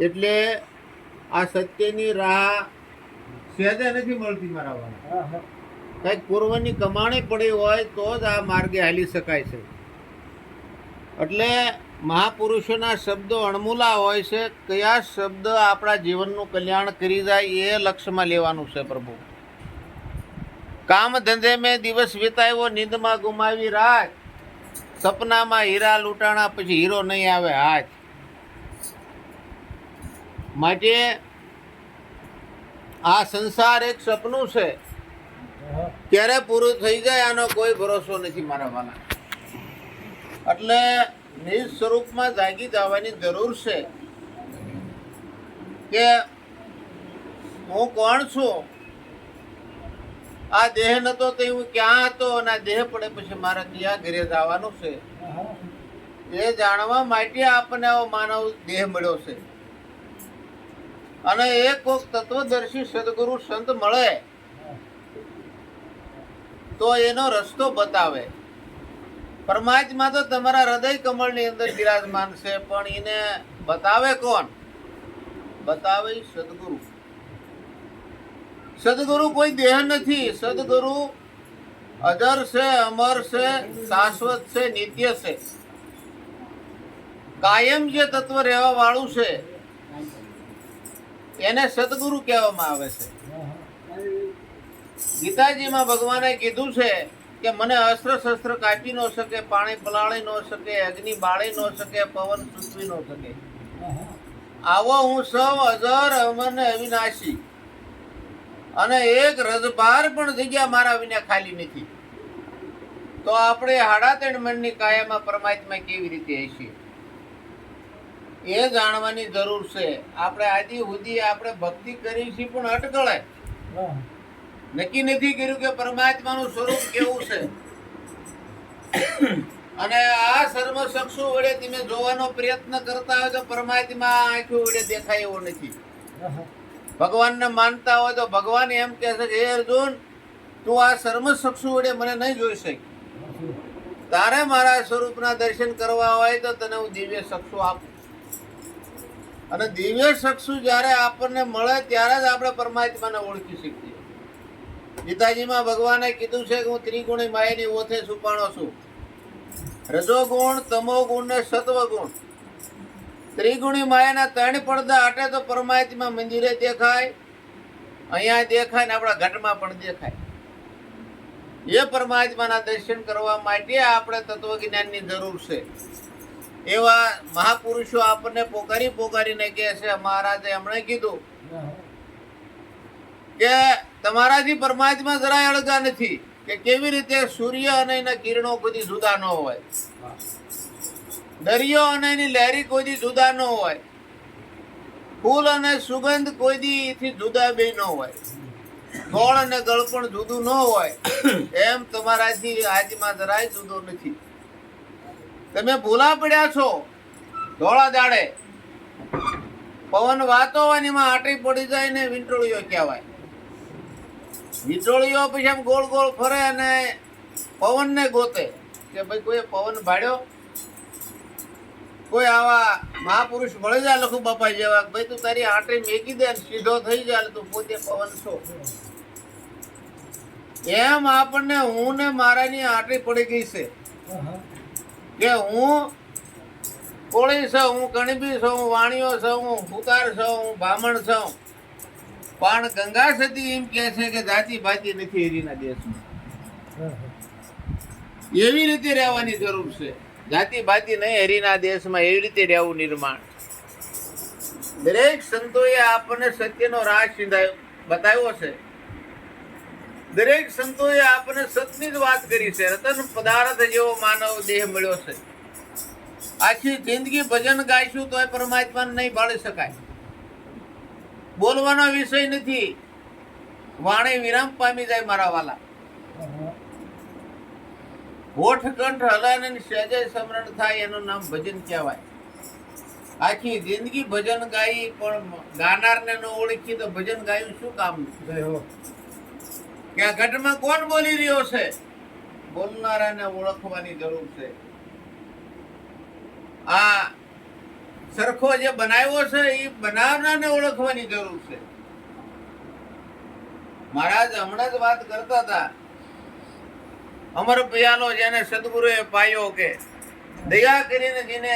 એટલે આ સત્યની રાહ સહેજે નથી મળતી મારા વાળા. કંઈક પૂર્વની કમાણી પડી હોય તો જ આ માર્ગે હાલી શકાય છે. એટલે મહાપુરુષોના શબ્દો અણમૂલા હોય છે. કયા શબ્દ આપણા જીવનનું કલ્યાણ કરી જાય એ લક્ષ્યમાં લેવાનું છે પ્રભુ. કામ ધંધે મેં દિવસ વિતાવ્યો, નીંદમાં ગુમાવી રાત, સપનામાં હીરા લૂંટાણા પછી હીરો નહીં આવે હાથ. માટે આ સંસાર એક સપનું છે, ક્યારે પૂરું થઈ જાય આનો કોઈ ભરોસો નથી મારા વાલા. એટલે નિજ સ્વરૂપમાં જાગી જવાની જરૂર છે કે હું કોણ છું. આ દેહ નતો તો હું ક્યાં હતો અને આ દેહ પડે પછી મારે ક્યાં ઘરે જવાનું છે એ જાણવા માટે આપણને આવો માનવ દેહ મળ્યો છે. અને એક કોક તત્વદર્શી સદગુરુ સંત મળે તો એનો રસ્તો બતાવે. પરમાત્મા તો તમારા હૃદય કમળની અંદર બિરાજમાન છે, પણ એને બતાવે કોણ? બતાવે સદગુરુ. સદગુરુ કોઈ દેહ નથી. સદગુરુ અજર છે, અમર છે, શાશ્વત છે, નિત્ય છે, કાયમ જે તત્વ રહેવા વાળું છે એને સદગુરુ કહેવામાં આવે છે. ગીતાજીમાં ભગવાને કીધું છે કે મને અસ્ત્ર શસ્ત્ર કાપી ન શકે, પાણી પલાળી ન શકે, અગ્નિ બાળી ન શકે, પવન સૂચવી ન શકે. આવો હું સૌ અજર અમર ને અવિનાશી, અને એક રજભાર પણ જગ્યા મારા વિના ખાલી નથી. તો આપણે 3.5 મણની કાયામાં પરમાત્મા કેવી રીતે હશે એ જાણવાની જરૂર છે. આપણે આદિ સુધી આપણે ભક્તિ કરી છે પણ અટકળે નક્કી નથી કર્યું કે પરમાત્માનું સ્વરૂપ કેવું છે. અને આ સર્વ ચક્ષુ વડે તમે જોવાનો પ્રયત્ન કરતા હોય તો પરમાત્મા આંખો વડે દેખાય એવો નથી. ભગવાનને માનતા હોય તો ભગવાન એમ કહે છે કે હે અર્જુન, તું આ સર્વ ચક્ષુ વડે મને નહીં જોઈ શકી. તારે મારા સ્વરૂપના દર્શન કરવા હોય તો તને હું દિવ્ય ચક્ષુ આપું. અને દિવ્ય ચક્ષુ જ્યારે આપણને મળે ત્યારે જ આપણે પરમાત્માને ઓળખી શકીએ. ગીતાજીમાં ભગવાને કીધું છે કે હું ત્રિગુણી માયાની ઓથે છુપાણો છું. રજોગુણ, તમોગુણ ને સત્વગુણ, ત્રિગુણી માયાના 3 પડદા હટે તો પરમાત્મા મંદિરે દેખાય, અહીંયા દેખાય ને આપણા ઘટમાં પણ દેખાય. એ પરમાત્માના દર્શન કરવા માટે આપણે તત્વજ્ઞાનની જરૂર છે. એવા મહાપુરુષો આપણને પોકારીને કહે છે. મહારાજે હમણાં કીધું કે તમારાથી પરમાત્મા જરાય અળગા નથી. કે કેવી રીતે સૂર્ય અને એના કિરણો કોઈ જુદા ન હોય, દરિયો અને એની લહેરી કોઈ જુદા ન હોય, ફૂલ અને સુગંધ કોઈ થી જુદા બે ન હોય, ગોળ અને ગળપણ જુદું ન હોય, એમ તમારાથી આજમાં જરાય જુદો નથી. તમે ભૂલા પડ્યા છો. ધોળા દાડે પવન વાતો હોય ને એમાં આટી પડી જાય ને વીંટોળીઓ કહેવાય. વીંટોળીઓ પછી આમ ગોળ ગોળ ફરે અને પવન ને ગોતે કે ભાઈ કોઈ પવન ભાડ્યો. કોઈ આવા મહાપુરુષ મળી જાય લખુ બાપા જેવા, ભાઈ તું તારી આંટે મેકી દે સીધો થઈ જાય, તું પોતે પવન છો. એમ આપણને હું ને મારાની આંટી પડી ગઈ છે કે હું કોળી છું, હું કણબી છું, હું વાણિયો છું, હું ફુકાર છું, હું બ્રાહ્મણ છું. પણ ગંગા સતી એમ કે છે કે જાતિ ભાતિ નથી હરિના દેશમાં. એવી રીતે રહેવાની જરૂર છે. જાતિ ભાતિ નહીં, હરિના દેશમાં એવી રીતે રહેવું નિર્માણ. દરેક સંતોએ આપણને સત્યનો રાહ બતાવ્યો છે. દરેક સંતોએ આપણને સત્યની જ વાત કરી છે. રતન પદાર્થ જેવો માનવ દેહ મળ્યો છે. આખી જિંદગી ભજન ગાઈશું તો એ પરમાત્માને નહીં ભાળી શકાય. બોલવાનો વિષય નથી, વાણી વિરામ પામી જાય મારા વાલા. હોઠ કંઠ હલાને સહેજે સ્મરણ થાય એનું નામ ભજન કહેવાય. આખી જિંદગી ભજન ગાઈ પણ ગાનારને ન ઓળખી તો ભજન ગાયું શું કામ? કે આ ઘટમાં કોણ બોલી રહ્યો છે? બોલનારાને ઓળખવાની જરૂર છે. આ સરખો જે બનાવ્યો છે એ બનાવનારને ઓળખવાની જરૂર છે. મહારાજ હમણાં જ વાત કરતા હતા, અમર પિયાલો જેને સદગુરુએ પાયો કે દયા કરીને જેને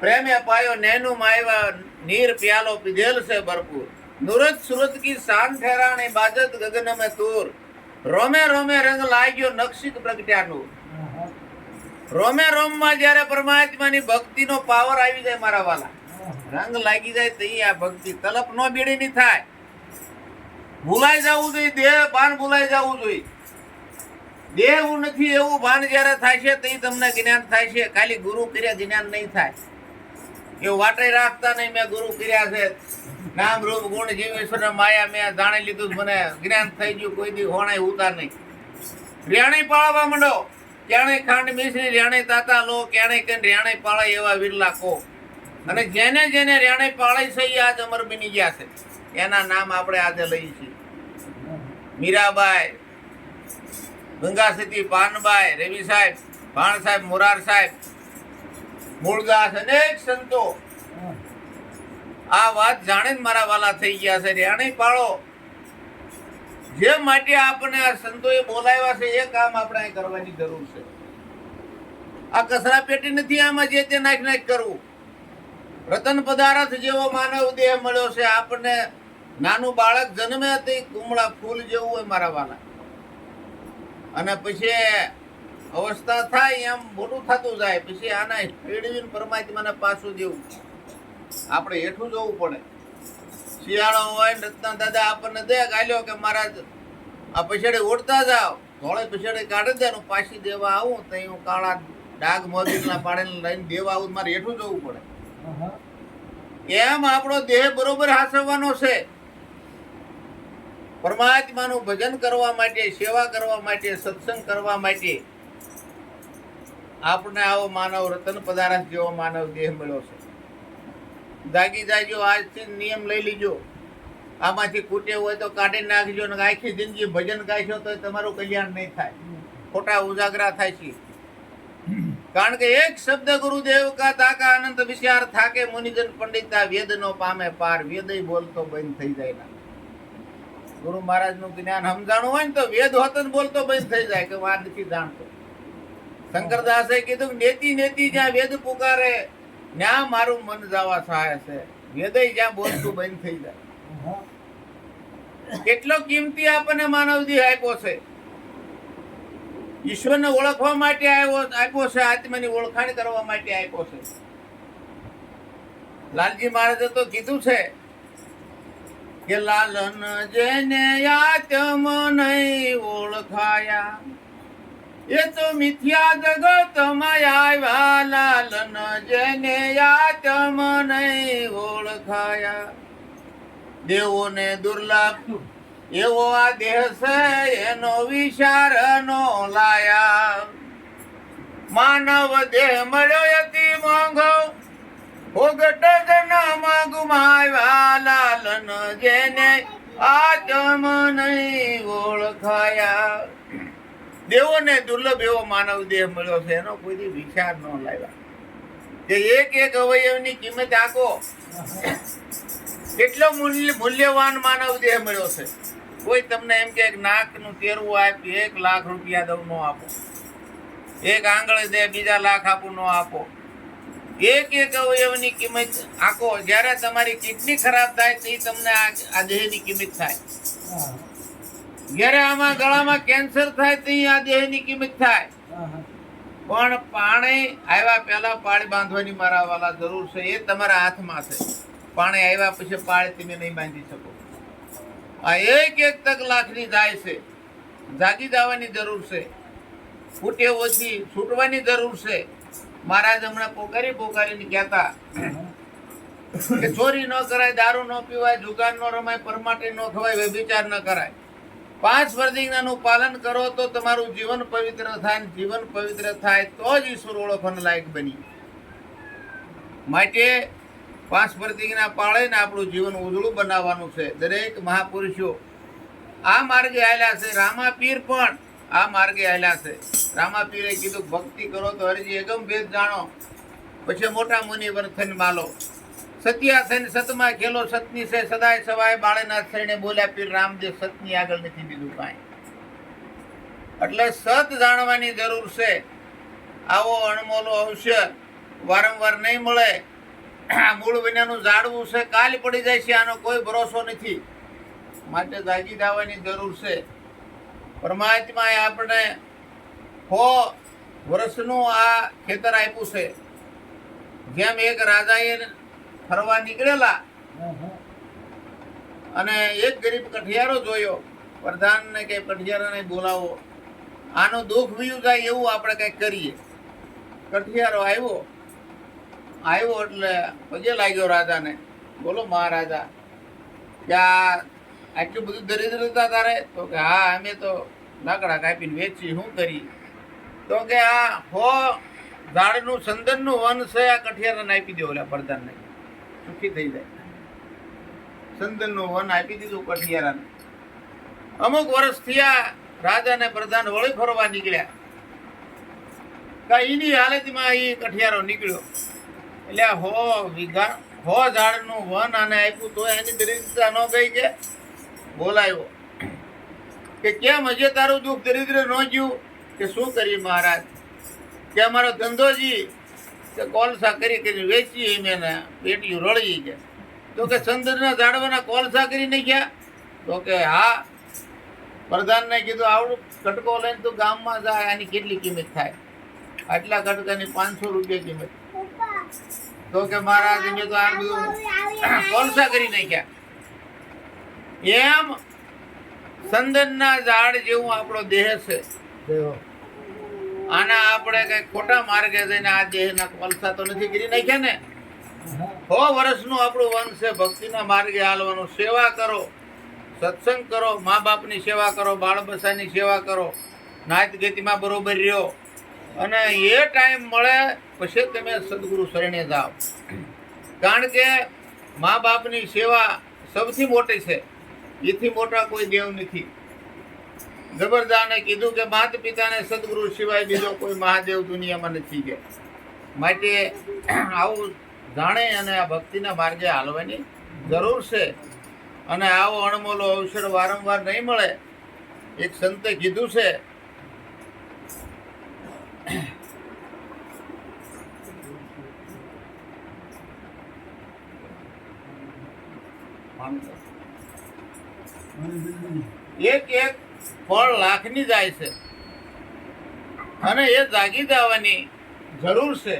પ્રેમે પાયો નેનું માયવા નીર પ્યાલો પીધેલ છે ભરપૂર નુરત સુરત કી શાન ઠેરાણી બાજત ગગન में તૂર રોમે રોમે રંગ લાગ્યો નક્ષિક પ્રગટ્યાનું. રોમે રોમમાં જ્યારે પરમાત્માની ભક્તિનો પાવર આવી જાય મારા વાલા, રંગ લાગી જાય તો આ ભક્તિ તલપ નો બીડી ની થાય. ભૂલાઈ જવું જોઈએ, દેહ ભાન ભૂલાઈ જવું જોઈએ. દેહ એવું નથી એવું ભાન જયારે થાય છે તો તમને જ્ઞાન થાય છે. ખાલી ગુરુ કર્યા જ્ઞાન નહીં થાય. એવું વાટે રાખતા નહીં મેં ગુરુ કર્યા છે, નામ રૂપ ગુણ જીવેશ્વર માયા મેં જાણી લીધું, મને જ્ઞાન થઈ ગયું, કોઈ દી હોણાય ઉતાર નહીં. રેણી પાળવા માંડો, ક્યાણે ખાંડ મિશ્રી રેણે તાતા લો, ક્યાણે કઈ રેણે પાળે એવા વિરલા કો. અને જેને જેને રેણે પાળે છે એ આજ અમર બની ગયા છે. એના નામ આપણે આજે લઈએ છીએ. મીરાબાઈ, ગંગા સતી, પાનબાઈ, રવિ સાહેબ, ભાણ સાહેબ, મોરાર સાહેબ, મૂળદાસ, અનેક સંતો આ વાત જાણે જ મારા વાલા થઈ ગયા છે. રેણી પાળો જે માટે આપણે આ સંતોએ બોલાવ્યા છે એ કામ આપણે અહીં કરવાની જરૂર છે. આ કચરા પેટી નથી, આમાં જે તે નાખ નાખ કરવું. રતન પદાર્થ જેવો માનવ દેહ મળ્યો છે આપણને. નાનું બાળક જન્મે તે કુમળા ફૂલ જેવું હોય મારા વાલા, અને પછી અવસ્થા થાય એમ મોટું થતું જાય, પછી આના ફેરવીને પરમાત્માને પાછું દેવું. આપણે હેઠું જોવું પડે. શિયાળો હોય રત્ના દાદા આપણને દે ગાલ્યો કે મહારાજ આ પછાડે ઓળતા જાવ, ધોળે પછાડે કાઢી દેવાનું, પાછી દેવા આવું તો હું કાળા ડાઘ મોદીના પાડે લઈને દેવા આવું, મારે હેઠું જોવું પડે. એમ આપણો દેહ બરોબર હાસવવાનો છે. પરમાત્માનું ભજન કરવા માટે, સેવા કરવા માટે, સત્સંગ કરવા માટે આપણે આવો માનવ રતન પદાર્થ જેવો માનવ દેહ મળ્યો છે. જાગી જાજો, આજથી નિયમ લઈ લીજો. આમાંથી ખૂટે હોય તો કાઢી નાખજો, ને આખી જિંદગી ભજન ગાઈશો તો તમારું કલ્યાણ નહીં થાય, ખોટા ઉજાગરા થાય છે. કારણ કે એક શબ્દ ગુરુદેવ કા તાકા અનંત વિચાર થાકે મુનિજન પંડિતા વેદ નો પામે પાર. વેદય બોલતો બંધ થઈ જાય ના. ગુરુ મહારાજ નું જ્ઞાન સમજાણું હોય ને તો વેદ હોત બોલતો બંધ થઈ જાય કે હું આ નથી જાણતો. શંકરદાસે કીધું નેતી નેતી જ્યાં વેદ પુકારે ત્યાં મારું મન જવા સહાય છે. વેદય જ્યાં બોલતું બંધ થઈ જાય. કેટલો કિંમતી આપણને માનવ દેહ આપ્યો છે. ઈશ્વરને ઓળખવા માટે આપ્યો છે, આત્માની ઓળખાણ કરવા માટે આપ્યો છે. લાલજી મહારાજે તો કીધું છે કે લાલન જેને આત્મ નહીં ઓળખાયા એ તો મિથ્યા જગત માં આવ્યા. લાલન જેને આત્મ નહીં ઓળખાયા દેવોને દુર્લભ એવો આ દેહ છે એનો વિચાર નો લાયા. માનવ દેહ મળ્યો અતિ મોંઘો ભોગટ જન્મમાં ગુમાવ્યા. લાલન જેને આત્મ નહીં ઓળખાયા દેવોને દુર્લભ એવો માનવ દેહ મળ્યો છે એનો કોઈ વિચાર ન લાવ્યા. કે એક એક અવયવની કિંમત આંકો. કેટલો મૂલ્યવાન માનવ દેહ મળ્યો છે. કોઈ તમને એમ કે નાકનું તેરવું આપી 1 લાખ રૂપિયા દઉં ન આપો, એક આંગળી દે બીજા લાખ આપું ન આપો. એક એક અવયવની કિંમત આંકો. જ્યારે તમારી કિડની ખરાબ થાય તો તમને આ દેહની કિંમત થાય. જ્યારે આમાં ગળામાં કેન્સર થાય તો આ દેહની કિંમત થાય. પણ પાણી આવ્યા પહેલા પાળી બાંધવાની મારા વાલા જરૂર છે. એ તમારા હાથમાં છે. પાણી આવ્યા પછી પાળી તમે નહીં બાંધી શકો. આ એક એક તક લાખની જાય છે. જાગી જવાની જરૂર છે. ફૂટે ઓછી છૂટવાની જરૂર છે. મહારાજ હમણાં પોકારીને કહેતા કે ચોરી ન કરાય, દારૂ ન પીવાય, જુગાર ન રમાય, પરમાટી ન ખવાય, વ્યભિચાર ન કરાય. 5 પ્રતિજ્ઞાનું પાલન કરો તો તમારું જીવન પવિત્ર થાય. જીવન પવિત્ર થાય તો જ ઈશ્વર ઓળખવાના લાયક બની. માટે 5 પ્રતિજ્ઞા પાળે ને આપણું જીવન ઉજળું બનાવવાનું છે. દરેક મહાપુરુષો આ માર્ગે આવેલા છે. રામાપીર પણ આ માર્ગે આવેલા છે. રામાપીરે કીધું ભક્તિ કરો તો હરિજી એગમ ભેદ જાણો. પછી મોટા મુનિવર થઈને માલો સત્યા થઈને સતમાં ખેલો સતની છે સદાય સવાય બાળેનાથ થઈને બોલ્યા પીર રામદેવ સતની આગળ નથી બીજું કાંઈ. એટલે સત જાણવાની જરૂર છે. આવો અણમોલો અવસર વારંવાર નહીં મળે. મૂળ વિનાનું ઝાડવું છે, કાલ પડી જાય છે, આનો કોઈ ભરોસો નથી. માટે જાગી જવાની જરૂર છે. પરમાત્માએ આપણે 100 વર્ષનું આ ખેતર આપ્યું છે. જેમ એક રાજાએ ફરવા નીકળેલા અને એક ગરીબ કઠિયારો જોયો, પ્રધાનને કે કઠિયારાને બોલાવો, આનું દુઃખ વયું જાય એવું આપણે કંઈક કરીએ. કઠિયારો આવ્યો એટલે પગે લાગ્યો રાજાને, બોલો મહારાજા કે આટલું બધું દરિદ્રતા તારે? તો કે હા, અમે તો લાકડા કાપીને વેચી, શું કરી? તો કે આ 100 ઝાડનું ચંદનનું વન છે, આ કઠિયારાને આપી દો, ઓલા પ્રધાનને, સુખી થઈ જાય. ચંદનનું વન આપી દીધું કઠિયારાને. અમુક વર્ષ થયા, રાજા ને પ્રધાન વળી ફરવા નીકળ્યા. એની હાલતમાં એ કઠિયારો નીકળ્યો. એટલે 100 ઝાડનું વન આને આપ્યું તો એની દરિદ્રતા ન ગઈ કે બોલાયો કે કેમ હજે તારું દુઃખ દરિદ્ર ન ગયું? કે શું કરીએ મહારાજ, કે અમારો ધંધોજી કે કોલસા કરી વેચી મેં પેટીયું રળી ગયા. તો કે ચંદનના ઝાડવાના કોલસા કરી નાખ્યા? તો કે હા. પ્રધાનને કીધું આવડું કટકો લઈને તું ગામમાં જાય, આની કેટલી કિંમત થાય? આટલા કટકાની 500 રૂપિયા કિંમત. તો કે મહારાજ મેં તો આ બધું કોલસા કરી નાખ્યા. એમ ચંદનના ઝાડ જેવું આપણો દેહ છે. આના આપણે કઈ ખોટા માર્ગે જઈને આ દેહના કોલસા તો નથી કરી નાખ્યા ને. 100 વર્ષનું આપણું વંશ છે. ભક્તિના માર્ગે હાલવાનું. સેવા કરો, સત્સંગ કરો, મા બાપની સેવા કરો, બાળ બચ્ચાની સેવા કરો, નાત ગતિમાં બરોબર રહ્યો, અને એ ટાઈમ મળે પછી તમે સદગુરુ શરણે જાઓ. કારણ કે મા બાપની સેવા સૌથી મોટી છે. એથી મોટા કોઈ દેવ નથી. જબરદાને કીધું કે માતા પિતાને સદગુરુ સિવાય બીજો કોઈ મહાદેવ દુનિયામાં નથી કે. માટે આવું જાણે અને આ ભક્તિના માર્ગે હાલવાની જરૂર છે. અને આવો અણમોલો અવસર વારંવાર નહીં મળે. એક સંતે કીધું છે, એક ફળ લાખની જાય છે, અને એ જાગી જવાની જરૂર છે.